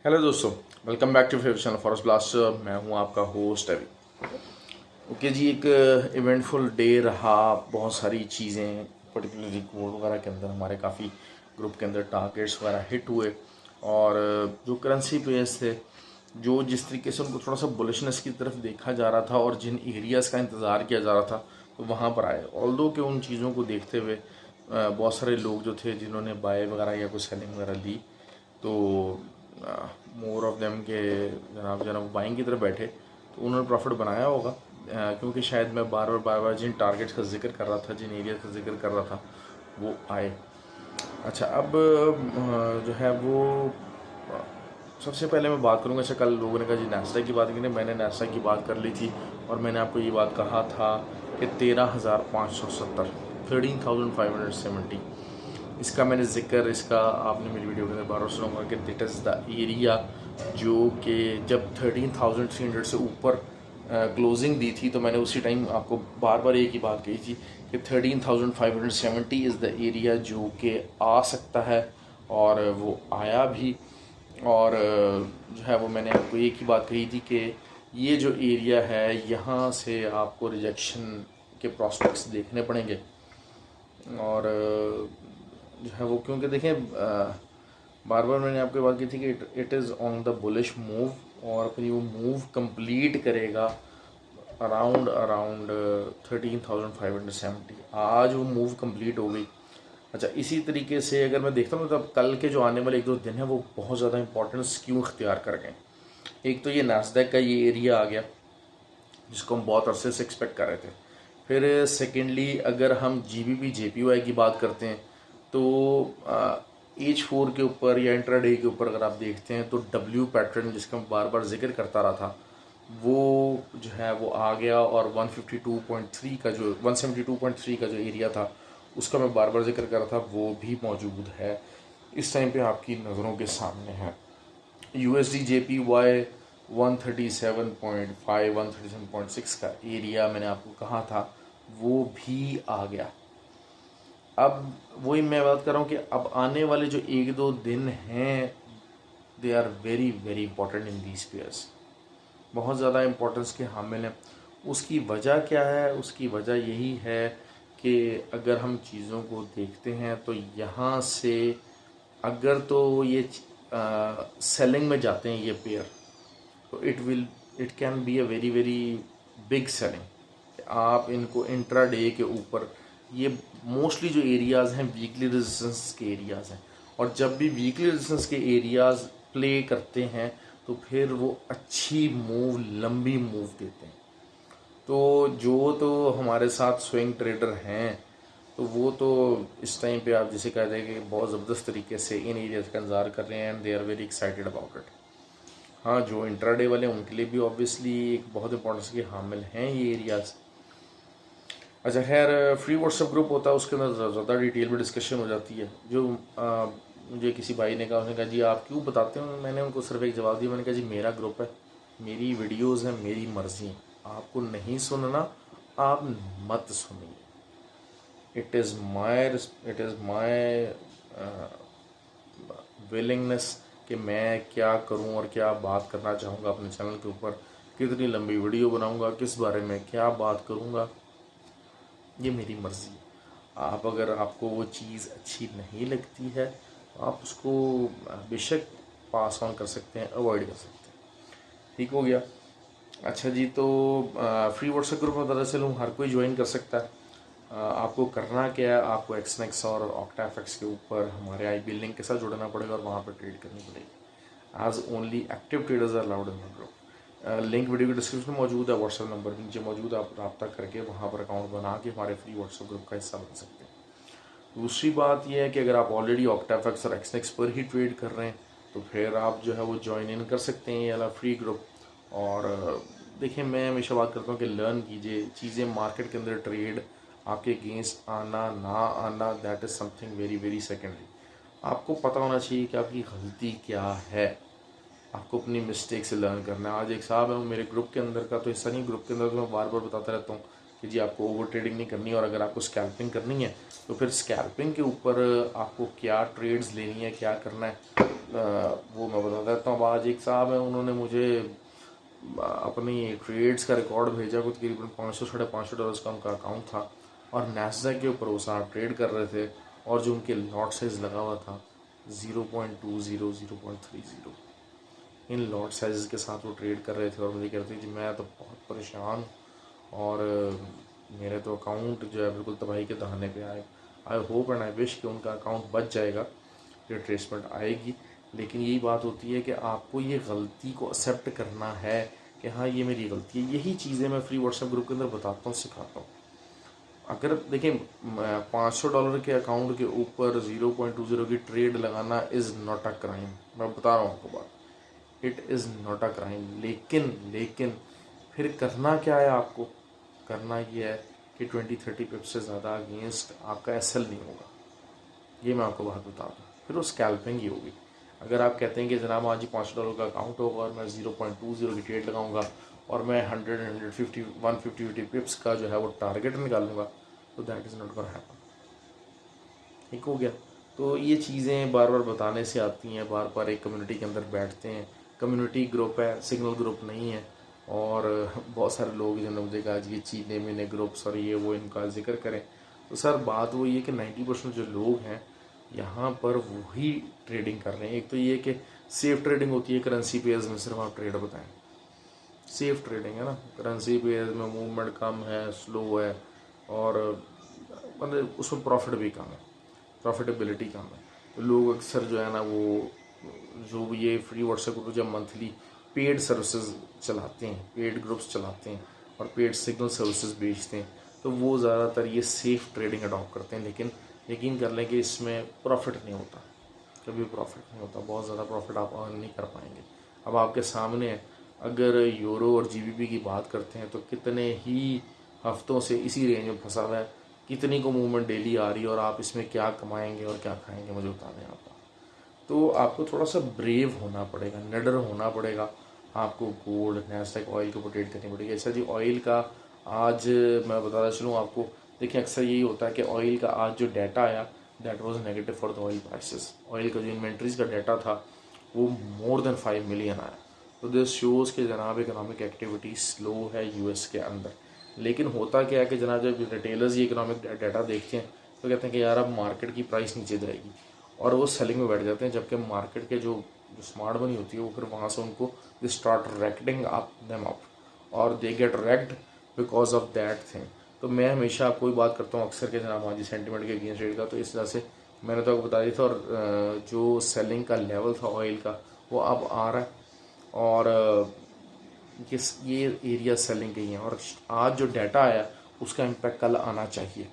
Hello दोस्तों, welcome back to favourite channel Forest Blaster. मैं हूं आपका होस्ट अभी। ओके जी, एक इवेंटफुल डे रहा। बहुत सारी चीज़ें पर्टिकुलरली कोड वगैरह के अंदर हमारे काफ़ी ग्रुप के अंदर टारगेट्स वगैरह हिट हुए। और जो करेंसी पेयर्स थे, जो जिस तरीके से उनको थोड़ा सा बुलिशनेस की तरफ देखा जा रहा था और जिन एरियाज़ का इंतज़ार किया जा रहा था, तो वहाँ पर आए। ऑल्दो के उन चीज़ों को देखते हुए बहुत सारे लोग जो थे जिन्होंने बाय वगैरह या कुछ सेलिंग वगैरह ली, तो मोर ऑफ देम के जनाब बाइंग की तरफ बैठे, तो उन्होंने प्रॉफिट बनाया होगा। क्योंकि शायद मैं बार बार जिन टारगेट्स का जिक्र कर रहा था, जिन एरिया का जिक्र कर रहा था, वो आए। अच्छा, अब जो है वो सबसे पहले मैं बात करूँगा। अच्छा, कल लोगों ने कहा जी नैस्डैक की बात की, मैंने नैस्डैक की बात कर ली थी और मैंने आपको ये बात कहा था कि 13,570, 13,570 इसका मैंने जिक्र, इसका आपने मेरी वीडियो के अंदर बार सुना होगा कि दिट इज़ द एरिया जो कि जब 13,300 से ऊपर क्लोजिंग दी थी, तो मैंने उसी टाइम आपको बार बार एक ही बात कही थी कि 13,570 इज़ द एरिया जो कि आ सकता है, और वो आया भी। और जो है वो मैंने आपको एक ही बात कही थी कि ये जो एरिया है, यहाँ से आपको रिजेक्शन के प्रॉस्पेक्ट्स देखने पड़ेंगे। और जो है वो, क्योंकि देखें, बार बार मैंने आपको बात की थी कि it is on the bullish move, और फिर वो मूव कंप्लीट करेगा अराउंड 13,570। आज वो मूव कंप्लीट हो गई। अच्छा, इसी तरीके से अगर मैं देखता हूँ, तब कल के जो आने वाले एक दो दिन हैं वो बहुत ज़्यादा इंपॉर्टेंस क्यों इख्तियार कर गए। एक तो ये नास्डैक का ये एरिया आ गया जिसको हम बहुत अरसे से एक्सपेक्ट कर रहे थे। फिर सेकेंडली अगर हम GBP JPY की बात करते हैं, तो H4 के ऊपर या इंट्राडे के ऊपर अगर आप देखते हैं, तो W पैटर्न जिसका मैं बार बार जिक्र करता रहा था, वो जो है वो आ गया। और 152.3 का जो 172.3 का जो एरिया था, उसका मैं बार बार जिक्र कर रहा था, वो भी मौजूद है। इस टाइम पे आपकी नज़रों के सामने है। USD JPY 137.5 137.6 का एरिया मैंने आपको कहा था, वो भी आ गया। अब वही मैं बात कर रहा हूँ कि अब आने वाले जो एक दो दिन हैं, they are very very important in these pairs. बहुत ज़्यादा इम्पोर्टेंस के हामिल हैं। उसकी वजह क्या है? उसकी वजह यही है कि अगर हम चीज़ों को देखते हैं, तो यहाँ से अगर तो ये सेलिंग में जाते हैं ये पेयर, तो it can be a very very big selling. आप इनको इंट्राडे के ऊपर, ये मोस्टली जो एरियाज़ हैं वीकली रेजिस्टेंस के एरियाज़ हैं, और जब भी वीकली रेजिस्टेंस के एरियाज़ प्ले करते हैं, तो फिर वो अच्छी मूव, लंबी मूव देते हैं। तो जो तो हमारे साथ स्विंग ट्रेडर हैं, तो वो तो इस टाइम पे आप जिसे कहते हैं कि बहुत ज़बरदस्त तरीके से इन एरियाज़ का इंतज़ार कर रहे हैं, and they are very excited about it. हाँ, जो इंट्राडे वाले हैं उनके लिए भी ऑब्वियसली एक बहुत इंपॉर्टेंस के हामिल हैं ये एरियाज़। अच्छा, खैर, फ्री व्हाट्सएप ग्रुप होता है, उसके अंदर ज़्यादा डिटेल में डिस्कशन हो जाती है। जो मुझे किसी भाई ने कहा, उसने कहा जी आप क्यों बताते हो? मैंने उनको सिर्फ एक जवाब दिया, मैंने कहा जी मेरा ग्रुप है, मेरी वीडियोज़ हैं, मेरी मर्ज़ी है। आपको नहीं सुनना, आप मत सुनिए। इट इज़ माई विलिंगनेस कि मैं क्या करूं और क्या बात करना चाहूँगा अपने चैनल के ऊपर, कितनी लंबी वीडियो बनाऊंगा, किस बारे में क्या बात करूँगा, ये मेरी मर्ज़ी है। आप अगर आपको वो चीज़ अच्छी नहीं लगती है, तो आप उसको बेशक पास ऑन कर सकते हैं, अवॉइड कर सकते हैं। ठीक हो गया। अच्छा जी, तो फ्री व्हाट्सएप ग्रुप में दरअसल हूँ, हर कोई ज्वाइन कर सकता है। आपको करना क्या है, आपको एक्सनेक्स और ऑक्टाफेक्स के ऊपर हमारे IB लिंक के साथ जुड़ना पड़ेगा और वहाँ पर ट्रेड करनी पड़ेगी। As only active traders are allowed in the group. Link video के डिस्क्रिप्शन में मौजूद है, व्हाट्सएप नंबर भी नीचे मौजूद है। आप रब्ता करके वहाँ पर अकाउंट बना के हमारे फ्री व्हाट्सएप ग्रुप का हिस्सा बन सकते हैं। दूसरी बात यह है कि अगर आप ऑलरेडी ऑक्टाफेक्स और एक्सनेक्स पर ही ट्रेड कर रहे हैं, तो फिर आप जो है वो ज्वाइन इन कर सकते हैं ये वाला फ्री ग्रुप। और देखिए, मैं हमेशा बात करता हूँ कि लर्न कीजिए चीज़ें। मार्केट के अंदर ट्रेड आपके अगेंस्ट आना ना आना, that is something very very secondary. आपको पता होना चाहिए कि आपकी गलती क्या है। आपको अपनी मिस्टेक से लर्न करना है। आज एक साहब है, वो मेरे ग्रुप के अंदर का तो हिस्सा नहीं, ग्रुप के अंदर तो मैं बार बार बताता रहता हूँ कि जी आपको ओवर ट्रेडिंग नहीं करनी, और अगर आपको स्कैल्पिंग करनी है, तो फिर स्कैल्पिंग के ऊपर आपको क्या ट्रेड्स लेनी है, क्या करना है, वो मैं बताता रहता हूँ। आज एक साहब हैं, उन्होंने मुझे अपनी ट्रेड्स का रिकॉर्ड भेजा, कुछ तकरीबन $500-550 का उनका अकाउंट था और नैस्डैक के ऊपर वो साहब ट्रेड कर रहे थे और जो उनके लॉट साइज लगा हुआ था 0.20 0.30, इन लॉट साइज के साथ वो ट्रेड कर रहे थे और मुझे कह रहे थे कि मैं तो बहुत परेशान और मेरे तो अकाउंट जो है बिल्कुल तबाही के दहाने पे आए। I hope and I wish कि उनका अकाउंट बच जाएगा, रिट्रेसमेंट आएगी। लेकिन यही बात होती है कि आपको ये गलती को एक्सेप्ट करना है कि हाँ ये मेरी गलती है। यही चीज़ें मैं फ्री व्हाट्सएप ग्रुप के अंदर बताता हूँ, सिखाता हूँ। अगर देखें $500 के अकाउंट के ऊपर 0.20 की ट्रेड लगाना इज़ नॉट अ क्राइम, मैं बता रहा हूँ आपको बात, it is not a crime. लेकिन फिर करना क्या है, आपको करना ये है कि 20-30 पिप से ज़्यादा अगेंस्ट आपका एसएल नहीं होगा। ये मैं आपको बात बता दूँ, फिर वो स्कैल्पिंग ही होगी। अगर आप कहते हैं कि जनाब आज ही $500 का अकाउंट होगा और मैं 0.20 की ट्रेड लगाऊंगा और मैं 150 पिप्स का जो है वो टारगेट निकालूंगा, तो that is not gonna happen. ठीक हो गया। तो ये चीज़ें बार बार बताने से आती हैं, बार बार एक कम्युनिटी के अंदर बैठते हैं, कम्युनिटी ग्रुप है, सिग्नल ग्रुप नहीं है। और बहुत सारे लोग जिन्होंने मुझे कहा कि चीने मीने ग्रुप्स और ये वो इनका जिक्र करें, तो सर बात वो ये कि 90% जो लोग हैं यहाँ पर वही ट्रेडिंग कर रहे हैं। एक तो ये कि सेफ ट्रेडिंग होती है करेंसी पेयर्स में, सिर्फ आप ट्रेड बताएं, सेफ ट्रेडिंग है ना, करेंसी पेयर्स में मूवमेंट कम है, स्लो है और मतलब उसमें प्रॉफिट भी कम है, प्रॉफिटेबिलिटी कम है। तो लोग अक्सर जो है ना वो जो ये फ्री व्हाट्सएप ग्रुप जब मंथली पेड सर्विसेज चलाते हैं, पेड ग्रुप्स चलाते हैं और पेड सिग्नल सर्विसेज बेचते हैं, तो वो ज़्यादातर ये सेफ ट्रेडिंग अडॉप्ट करते हैं। लेकिन यकीन कर लें कि इसमें प्रॉफिट नहीं होता, कभी प्रॉफिट नहीं होता, बहुत ज़्यादा प्रॉफिट आप अर्न नहीं कर पाएंगे। अब आपके सामने है, अगर यूरो और जीबीपी की बात करते हैं तो कितने ही हफ्तों से इसी रेंज में फंसा हुआ है, कितनी को मूवमेंट डेली आ रही है और आप इसमें क्या कमाएंगे और क्या खाएंगे, मुझे बता दें आप। तो आपको थोड़ा सा ब्रेव होना पड़ेगा, निडर होना पड़ेगा। आपको गोल्ड, नैस्डैक, ऑयल के ऊपर ट्रेड करनी पड़ेगी। अच्छा जी, ऑयल का आज मैं बताता चलूँ आपको, देखिए अक्सर यही होता है कि ऑयल का आज जो डाटा आया that was negative for the oil prices. Oil का जो इन्वेंट्रीज का डाटा था वो मोर देन 5 मिलियन आया। तो दिस शोज़ कि जनाब इकोनॉमिक एक्टिविटी स्लो है यूएस के अंदर। लेकिन होता क्या है कि जनाब जब रिटेलर्स ये इकोनॉमिक डाटा देखते हैं तो कहते हैं कि यार अब मार्केट की प्राइस नीचे जाएगी और वो सेलिंग में बैठ जाते हैं, जबकि मार्केट के जो स्मार्ट मनी होती है वो फिर वहाँ से उनको they start ratcheting up them up और they get racked because of that thing. तो मैं हमेशा आपको ही बात करता हूँ अक्सर के जनाब आज सेंटीमेंट के अगेंस्ट रेट का, तो इस वजह से मैंने तो आपको बता दी था। और जो सेलिंग का लेवल था ऑयल का वो अब आ रहा है और ये एरिया सेलिंग के ही हैं और आज जो डाटा आया उसका इम्पैक्ट कल आना चाहिए,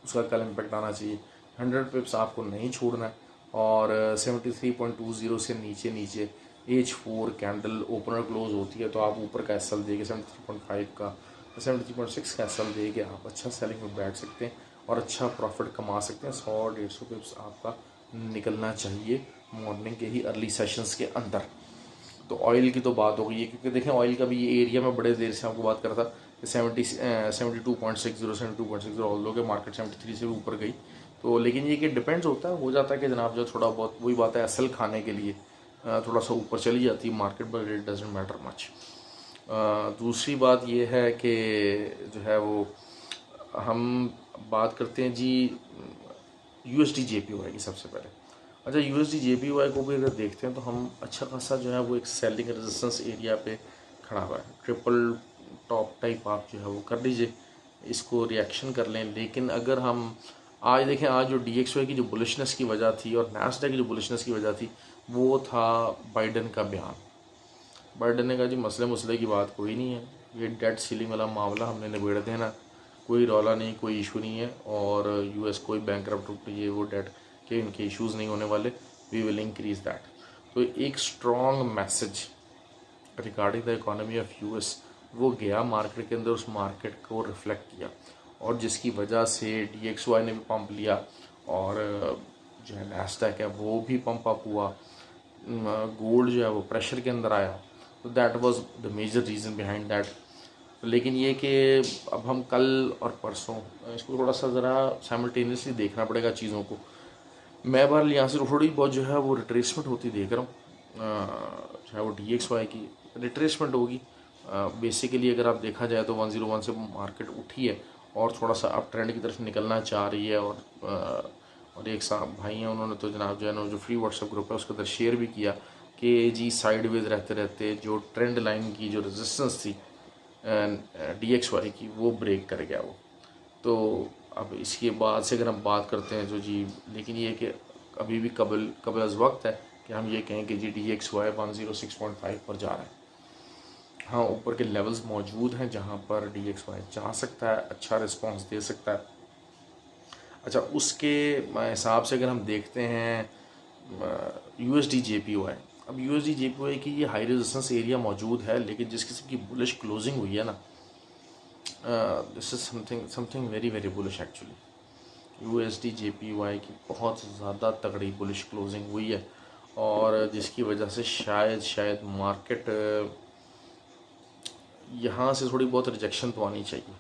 उसका कल इम्पैक्ट आना चाहिए। 100 पिप्स आपको नहीं छोड़ना है और 73.20 से नीचे H4 कैंडल ओपनर क्लोज होती है तो आप ऊपर का एसएल देके 73.5 का 73.6 का एसएल देके आप अच्छा सेलिंग में बैठ सकते हैं और अच्छा प्रॉफिट कमा सकते हैं। 100-150 पिप्स आपका निकलना चाहिए मॉर्निंग के ही अर्ली सेशंस के अंदर। तो ऑयल की तो बात हो गई है, क्योंकि देखें ऑयल का भी ये एरिया में बड़े देर से आपको बात कर रहा था कि 72.60 ऑल लोग मार्केट 73 से भी ऊपर गई। तो लेकिन ये कि डिपेंड्स होता है, हो जाता है कि जनाब जो थोड़ा बहुत वही बात है एसएल खाने के लिए थोड़ा सा ऊपर चली जाती है market, but it doesn't matter much. दूसरी बात ये है कि जो है वो हम बात करते हैं जी यूएसडी जेपीवाई की सबसे पहले। अच्छा, यूएसडी जेपीवाई को भी अगर देखते हैं तो हम अच्छा खासा जो है वो एक सेलिंग रेजिस्टेंस एरिया पे खड़ा हुआ है। ट्रिपल टॉप टाइप आप जो है वो कर लीजिए, इसको रिएक्शन कर लें। लेकिन अगर हम आज देखें, आज जो DXY की जो बुलिशनेस की वजह थी और नैस्डैक की जो बुलिशनेस की वजह थी वो था बाइडन का बयान। बाइडन ने कहा जी मसले की बात कोई नहीं है, ये डेट सीलिंग वाला मामला हमने निबेड़ देना, कोई रौला नहीं, कोई इशू नहीं है और यूएस कोई बैंकरप्ट ये वो डेट के इनके इश्यूज़ नहीं होने वाले, वी विल इंक्रीज दैट। तो एक strong message regarding the economy of US वो गया मार्केट के अंदर, उस मार्केट को रिफ्लेक्ट किया और जिसकी वजह से DXY ने भी पंप लिया और जो है नैस्डैक है वो भी पंप अप हुआ, गोल्ड जो है वो प्रेशर के अंदर आया। तो that was the major reason behind that. लेकिन ये कि अब हम कल और परसों इसको थोड़ा सा ज़रा साइमल्टेनियसली देखना पड़ेगा चीज़ों को। मैं बार यहाँ से थोड़ी बहुत जो है वो रिट्रेसमेंट होती देख रहा हूँ। जो है वो DXY की रिट्रेसमेंट होगी। बेसिकली अगर आप देखा जाए तो 101 से मार्केट उठी है और थोड़ा सा अप ट्रेंड की तरफ निकलना चाह रही है। और एक साहब भाई हैं, उन्होंने तो जनाब जो है ना जो फ्री व्हाट्सएप ग्रुप है उसके अंदर शेयर भी किया कि जी साइडवेज रहते रहते जो ट्रेंड लाइन की जो रेजिस्टेंस थी DXY की वो ब्रेक कर गया वो। तो अब इसके बाद से अगर हम बात करते हैं जो जी, लेकिन ये कि अभी भी कबल अज़ वक्त है कि हम ये कहें कि जी DXY 106.5 पर जा रहा है। हाँ, ऊपर के लेवल्स मौजूद हैं जहाँ पर DXY जा सकता है, अच्छा रिस्पांस दे सकता है। अच्छा, उसके हिसाब से अगर हम देखते हैं USD JPY, अब USD JPY की ये हाई रेजिस्टेंस एरिया मौजूद है, लेकिन जिस किस्म की बुलिश क्लोजिंग हुई है ना, this is something very very bullish actually. USD JPY की बहुत ज़्यादा तगड़ी बुलिश क्लोजिंग हुई है और जिसकी वजह से शायद मार्केट यहाँ से थोड़ी बहुत रिजेक्शन तो आनी चाहिए,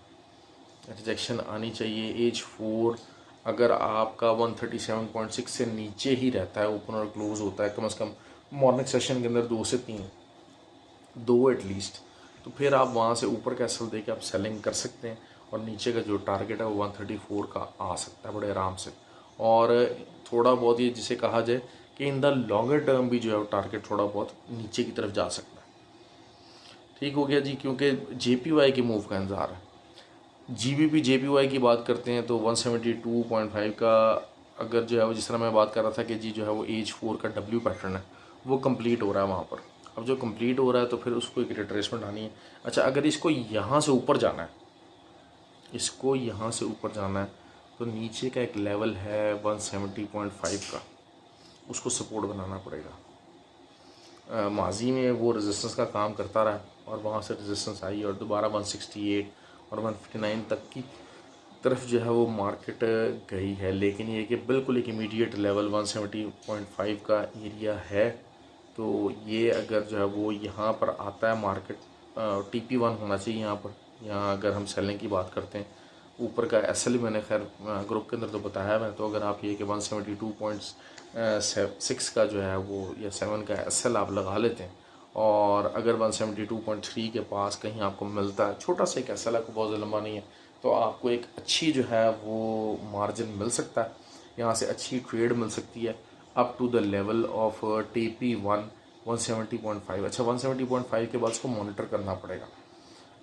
रिजेक्शन आनी चाहिए। H4 अगर आपका 137.6 से नीचे ही रहता है, ओपन और क्लोज होता है कम से कम मॉर्निंग सेशन के अंदर 2 से 3, 2 एटलीस्ट, तो फिर आप वहाँ से ऊपर का एसएल दे के आप सेलिंग कर सकते हैं और नीचे का जो टारगेट है वो 134 का आ सकता है बड़े आराम से। और थोड़ा बहुत ये जिसे कहा जाए कि इन द लॉन्गर टर्म भी जो है वो टारगेट थोड़ा बहुत नीचे की तरफ जा सकता है। ठीक हो गया जी, क्योंकि JPY के मूव का इंतज़ार है। GBP JPY की बात करते हैं तो 172.5 का अगर जो है वो, जिस तरह मैं बात कर रहा था कि जी जो है वो H4 का W पैटर्न है वो कंप्लीट हो रहा है वहाँ पर। अब जो कंप्लीट हो रहा है तो फिर उसको एक रिट्रेसमेंट आनी है। अच्छा, अगर इसको यहाँ से ऊपर जाना है, इसको यहाँ से ऊपर जाना है तो नीचे का एक लेवल है 170.5 का, उसको सपोर्ट बनाना पड़ेगा। माजी में वो रेजिस्टेंस का काम करता रहा और वहाँ से रेजिस्टेंस आई और दोबारा 168 और 159 तक की तरफ जो है वो मार्केट गई है। लेकिन ये कि बिल्कुल एक इमीडिएट लेवल 170.5 का एरिया है, तो ये अगर जो है वो यहाँ पर आता है मार्केट, TP1 होना चाहिए यहाँ पर। यहाँ अगर हम सेलिंग की बात करते हैं, ऊपर का SL मैंने खैर ग्रुप के अंदर तो बताया है, तो अगर आप ये कि 172.6 का जो है वो या 7 का SL आप लगा लेते हैं और अगर 172.3 के पास कहीं आपको मिलता है, छोटा सा एक SL है, को बहुत लंबा नहीं है, तो आपको एक अच्छी जो है वो मार्जिन मिल सकता है, यहाँ से अच्छी ट्रेड मिल सकती है up to the level of TP1 170.5। अच्छा, 170.5 के बाद इसको मॉनिटर करना पड़ेगा।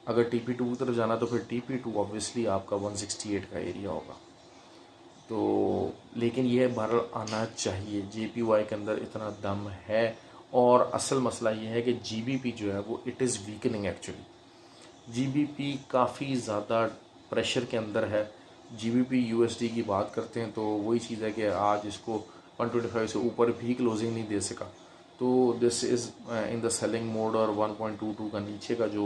अगर TP2 की तरफ जाना तो फिर TP2 ऑब्वियसली आपका 168 का एरिया होगा। तो लेकिन यह बहरहाल आना चाहिए, JPY के अंदर इतना दम है। और असल मसला ये है कि GBP जो है वो it is weakening actually. GBP काफ़ी ज़्यादा प्रेशर के अंदर है। GBP USD की बात करते हैं तो वही चीज़ है कि आज इसको 125 से ऊपर भी क्लोजिंग नहीं दे सका, तो this is in the selling mode. और 1.22 का नीचे का जो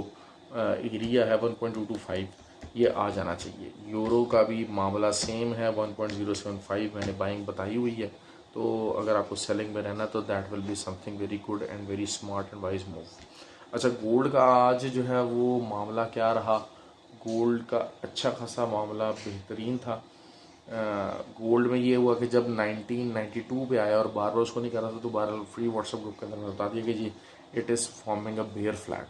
एरिया है 1.225, ये आ जाना चाहिए। यूरो का भी मामला सेम है, 1.075 मैंने बाइंग बताई हुई है। तो अगर आपको सेलिंग में रहना तो that will be something very good and very smart and wise move. अच्छा, गोल्ड का आज जो है वो मामला क्या रहा? गोल्ड का अच्छा खासा मामला बेहतरीन था। गोल्ड में ये हुआ कि जब 1992 पे आया और बार बार उसको नहीं कर रहा था, तो बहरहाल फ्री व्हाट्सएप ग्रुप के अंदर बता दिया कि जी it is forming a bear flag.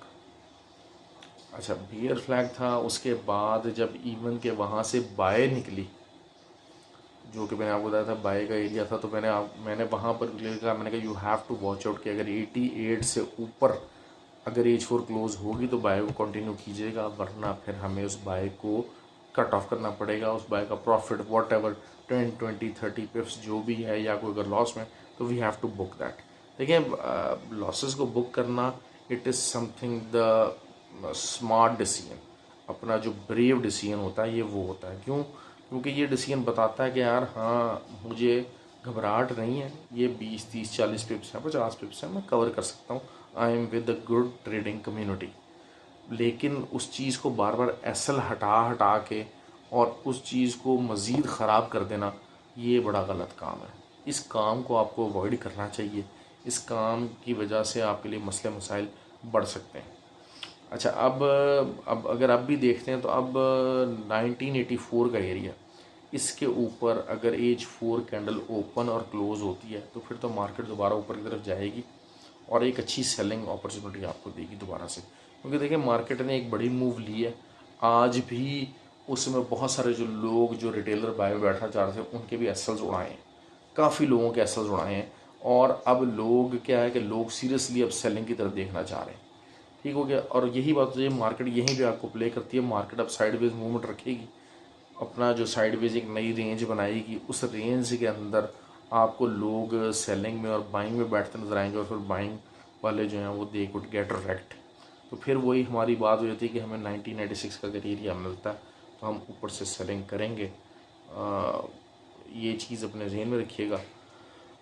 अच्छा, बेयर फ्लैग था। उसके बाद जब इवन के वहाँ से बाय निकली, जो कि मैंने आपको बताया था बाय का एरिया था, तो मैंने वहाँ पर लिखा, मैंने कहा you have to watch out कि अगर 88 से ऊपर अगर H4 क्लोज होगी तो बाय को कंटिन्यू कीजिएगा, वरना फिर हमें उस बाय को कट ऑफ करना पड़ेगा। उस बाय का प्रॉफिट वॉट एवर 10, 20, 30 पिप्स जो भी है, या कोई अगर लॉस में, तो we have to book that. देखिए, लॉसेस को बुक करना it is something the smart decision, अपना जो ब्रेव डिसीजन होता है ये वो होता है। क्यों? क्योंकि ये डिसीजन बताता है कि यार हाँ, मुझे घबराहट नहीं है, ये 20, 30, 40 पिप्स हैं, 50 पिप्स हैं, मैं कवर कर सकता हूँ। I am with the good trading community. लेकिन उस चीज़ को बार बार एसल हटा के और उस चीज़ को मज़ीद ख़राब कर देना, ये बड़ा गलत काम है। इस काम को आपको अवॉइड करना चाहिए। इस काम की वजह से आपके लिए मसले मसाइल बढ़ सकते हैं। अच्छा, अब अगर आप भी देखते हैं तो अब 1984 का एरिया, इसके ऊपर अगर H4 कैंडल ओपन और क्लोज़ होती है तो फिर तो मार्केट दोबारा ऊपर की तरफ जाएगी और एक अच्छी सेलिंग अपॉर्चुनिटी आपको देगी दोबारा से। क्योंकि देखिए मार्केट ने एक बड़ी मूव ली है, आज भी उसमें बहुत सारे जो लोग जो रिटेलर बाय में बैठना चाह रहे थे उनके भी एसएल्स उड़ाए हैं, काफ़ी लोगों के एसएल्स उड़ाए हैं। और अब लोग क्या है कि लोग सीरियसली अब सेलिंग की तरफ देखना चाह रहे हैं। ठीक हो गया। और यही बात होती है, मार्केट यहीं पे आपको प्ले करती है। मार्केट अब साइडवेज मूवमेंट रखेगी, अपना जो साइडवेज एक नई रेंज बनाएगी, उस रेंज के अंदर आपको लोग सेलिंग में और बाइंग में बैठते नजर आएंगे। और फिर बाइंग वाले जो हैं वो दे कुड गेट रेक्ट। तो फिर वही हमारी बात हो जाती है कि हमें 1996 का अगर एरिया मिलता है तो हम ऊपर से सेलिंग करेंगे। ये चीज़ अपने जहन में रखिएगा।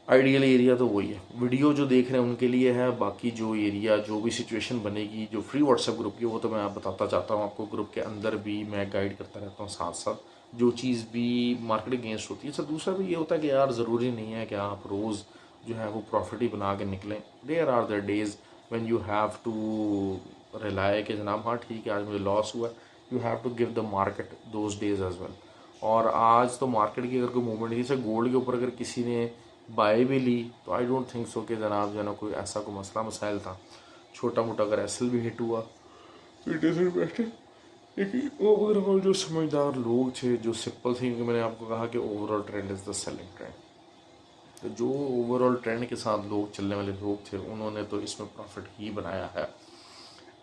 आइडियल एरिया तो वही है, वीडियो जो देख रहे हैं उनके लिए है। बाकी जो एरिया जो भी सिचुएशन बनेगी जो फ्री व्हाट्सएप ग्रुप की, वो तो मैं आप बताता चाहता हूँ आपको। ग्रुप के अंदर भी मैं गाइड करता रहता हूँ साथ साथ, जो चीज़ भी मार्केट अगेंस्ट होती है। सर दूसरा भी ये होता है कि यार ज़रूरी नहीं है कि आप रोज़ जो है वो प्रॉफिट ही बना के निकलें। There are the days when you have to rely कि जनाब हाँ ठीक है आज मुझे लॉस हुआ, you have to give the market those days as well. और आज तो मार्केट की अगर कोई मूवमेंट नहीं, जैसे गोल्ड के ऊपर अगर किसी ने बाय भी ली तो आई डोंट थिंक सो कि जनाब जो है ना कोई ऐसा कोई मसला मसाइल था। छोटा मोटा अगर एसएल भी हिट हुआ इट इज इन्वेस्टेड। लेकिन ओवरऑल जो समझदार लोग थे, जो सिंपल थे, क्योंकि मैंने आपको कहा कि overall trend is the selling trend. तो जो ओवरऑल ट्रेंड के साथ लोग चलने वाले लोग थे उन्होंने तो इसमें प्रॉफिट ही बनाया है।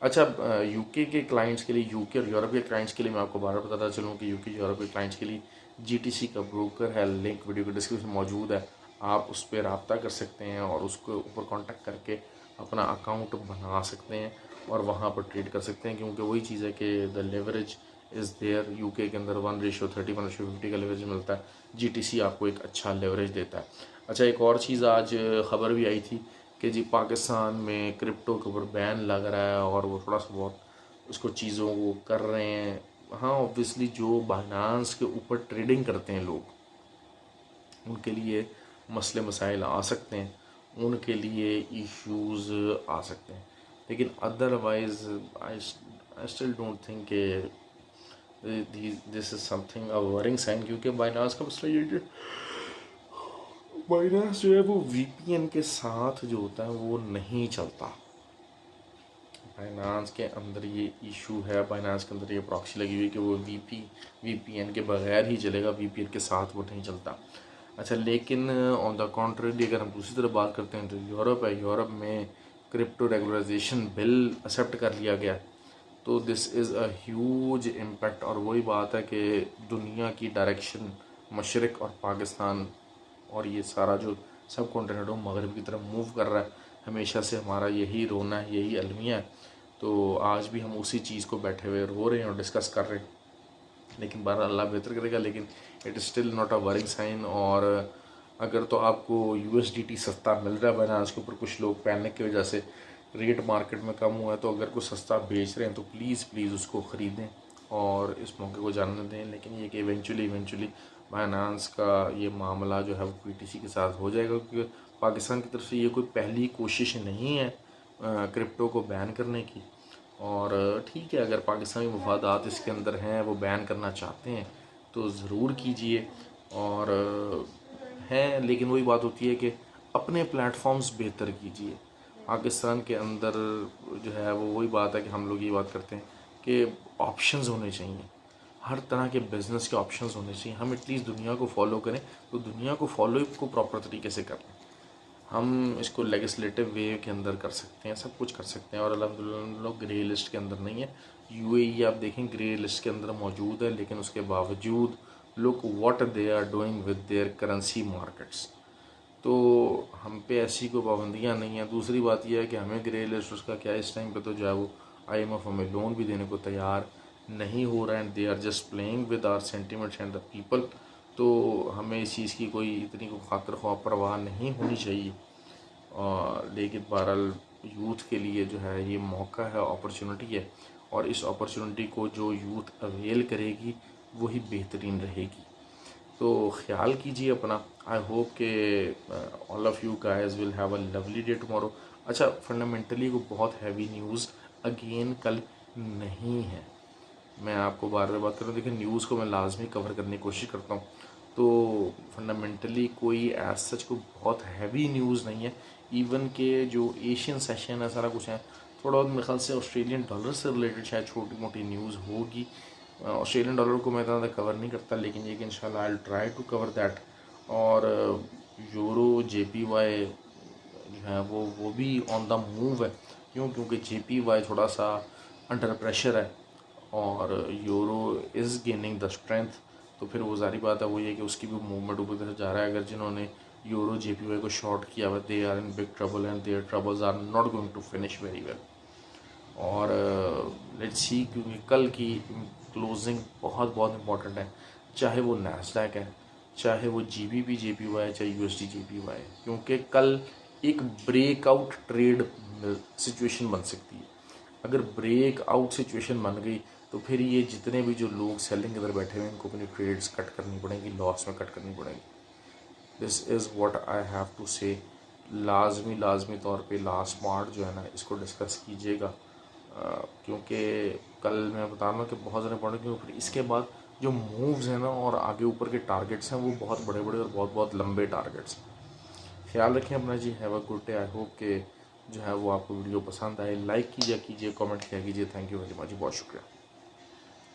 अच्छा, यूके के क्लाइंट्स के लिए, यूके और यूरोप के क्लाइंट्स के लिए मैं आपको बार बार बताता चलूँ कि यूके यूरोप के क्लाइंट्स के लिए जीटीसी का ब्रोकर है, लिंक वीडियो के डिस्क्रिप्शन में मौजूद है। आप उस पर रब्ता कर सकते हैं और उसके ऊपर कांटेक्ट करके अपना अकाउंट बना सकते हैं और वहाँ पर ट्रेड कर सकते हैं। क्योंकि वही चीज़ है कि the leverage is there. UK के अंदर 1:30 1:50 का लेवरेज मिलता है। जीटीसी आपको एक अच्छा लेवरेज देता है। अच्छा, एक और चीज़ आज ख़बर भी आई थी कि जी पाकिस्तान में क्रिप्टो के ऊपर बैन लग रहा है और वो थोड़ा सा बहुत उसको चीज़ों को कर रहे हैं। हाँ ऑब्वियसली जो बाइनांस के ऊपर ट्रेडिंग करते हैं लोग उनके लिए मसले मसाइल आ सकते हैं, उनके लिए इश्यूज़ आ सकते हैं। लेकिन otherwise I still don't think कि this is something a worrying sign. क्योंकि बाइनांस का मसला ये कि बाइनांस जो है वो वीपीएन के साथ जो होता है वो नहीं चलता। बाइनांस के अंदर ये इशू है, बाइनांस के अंदर ये प्रॉक्सी लगी हुई है कि वो वीपीएन के बगैर ही चलेगा, वीपीएन के साथ वो नहीं चलता। अच्छा, लेकिन ऑन द कॉन्ट्रेरी अगर हम दूसरी तरफ बात करते हैं तो यूरोप है, यूरोप में क्रिप्टो रेगुलराइजेशन बिल एक्सेप्ट कर लिया गया। तो this is a huge impact. और वही बात है कि दुनिया की डायरेक्शन मशरक़ और पाकिस्तान और ये सारा जो सब कॉन्टिनेंट हो मगरब की तरफ मूव कर रहा है। हमेशा से हमारा यही रोना है, यही अलमिया है। तो आज भी हम उसी चीज़ को बैठे हुए रो रहे हैं और डिस्कस कर रहे हैं। लेकिन बहरहाल अल्लाह बेहतर करेगा। लेकिन it is still not a worrying sign. और अगर तो आपको यूएसडीटी सस्ता मिल रहा है बाइनांस के ऊपर, कुछ लोग पैनिक की वजह से रेट मार्केट में कम हुआ है, तो अगर कोई सस्ता बेच रहे हैं तो प्लीज़ उसको ख़रीदें और इस मौके को जानने दें। लेकिन ये कि इवेंचुअली बाइनांस का ये मामला जो है वो पीटीसी के साथ हो जाएगा। क्योंकि पाकिस्तान की तरफ से ये कोई पहली कोशिश नहीं है क्रिप्टो को बैन करने की। और ठीक है, अगर पाकिस्तानी मफादात इसके अंदर हैं, वो बैन करना चाहते हैं तो ज़रूर कीजिए। और हैं, लेकिन वही बात होती है कि अपने प्लेटफॉर्म्स बेहतर कीजिए। पाकिस्तान के अंदर जो है वो वही बात है कि हम लोग ये बात करते हैं कि ऑप्शंस होने चाहिए, हर तरह के बिज़नेस के ऑप्शंस होने चाहिए। हम एटलीस्ट दुनिया को फॉलो करें तो दुनिया को फॉलो को प्रॉपर तरीके से करें। हम इसको लेजिस्लेटिव वे के अंदर कर सकते हैं, सब कुछ कर सकते हैं। और अल्हम्दुलिल्लाह हम लोग ग्रे लिस्ट के अंदर नहीं है। यूएई आप देखें ग्रे लिस्ट के अंदर मौजूद है, लेकिन उसके बावजूद look what they are doing with their currency markets. तो हम पे ऐसी कोई पाबंदियाँ नहीं हैं। दूसरी बात यह है कि हमें ग्रे लिस्ट उसका क्या, इस टाइम पे तो जो है वो आईएमएफ हमें लोन भी देने को तैयार नहीं हो रहा है। They are just playing with our sentiments and the people. तो हमें इस चीज़ की कोई इतनी को खातिर ख्वाह परवाह नहीं होनी चाहिए। और लेकिन बहरहाल यूथ के लिए जो है ये मौका है, अपॉर्चुनिटी है। और इस अपॉर्चुनिटी को जो यूथ अवेल करेगी वही बेहतरीन रहेगी। तो ख्याल कीजिए अपना। आई होप के all of you guys will have a lovely day tomorrow. अच्छा, फंडामेंटली को बहुत हैवी न्यूज़ अगेन कल नहीं है। मैं आपको बार बार बात कर रहा हूँ, देखिए न्यूज़ को मैं लाजमी कवर करने की कोशिश करता हूँ। तो फंडामेंटली कोई एज सच को बहुत हैवी न्यूज़ नहीं है। इवन के जो एशियन सेशन है सारा कुछ है। थोड़ा बहुत मेरे ख्याल से ऑस्ट्रेलियन डॉलर से रिलेटेड शायद छोटी मोटी न्यूज़ होगी। ऑस्ट्रेलियन डॉलर को मैं इतना कवर नहीं करता, लेकिन ये कि इंशाल्लाह I will try to cover that. और यूरो JPY जो है वो भी ऑन द मूव है। क्यों? क्योंकि JPY थोड़ा सा अंडर प्रेशर है और euro is gaining the strength. तो फिर वो जारी बात है वो ये कि उसकी भी मूवमेंट ऊपर तरफ जा रहा है। अगर जिन्होंने यूरो JPY को शॉर्ट किया हुआ, they are in big trouble and their troubles are not going to finish very well. और लेट्स सी, क्योंकि कल की क्लोजिंग बहुत बहुत इंपॉर्टेंट है, चाहे वो नैस्डैक है, चाहे वो GBP JPY है, चाहे USD JPY है, क्योंकि कल एक ब्रेकआउट ट्रेड सिचुएशन बन सकती है। अगर ब्रेकआउट सिचुएशन बन गई तो फिर ये जितने भी जो लोग सेलिंग के अंदर बैठे हुए हैं इनको अपनी ट्रेड्स कट करनी पड़ेंगी, लॉस में कट करनी पड़ेगी। This is what I have to say. लाजमी तौर पे लास्ट पार्ट जो है ना इसको डिस्कस कीजिएगा, क्योंकि कल मैं बता रहा हूँ कि बहुत ज़्यादा इंपॉर्टेंट, क्योंकि फिर इसके बाद जो मूव्स हैं ना और आगे ऊपर के टारगेट्स हैं वो बहुत बड़े बड़े और बहुत बहुत लंबे टारगेट्स हैं। ख्याल रखें अपना जी। Have a good day. I hope कि जो है वो आपको वीडियो पसंद आए। लाइक कीजिए, कमेंट किया कीजिए। थैंक यू वेरी मच, बहुत शुक्रिया।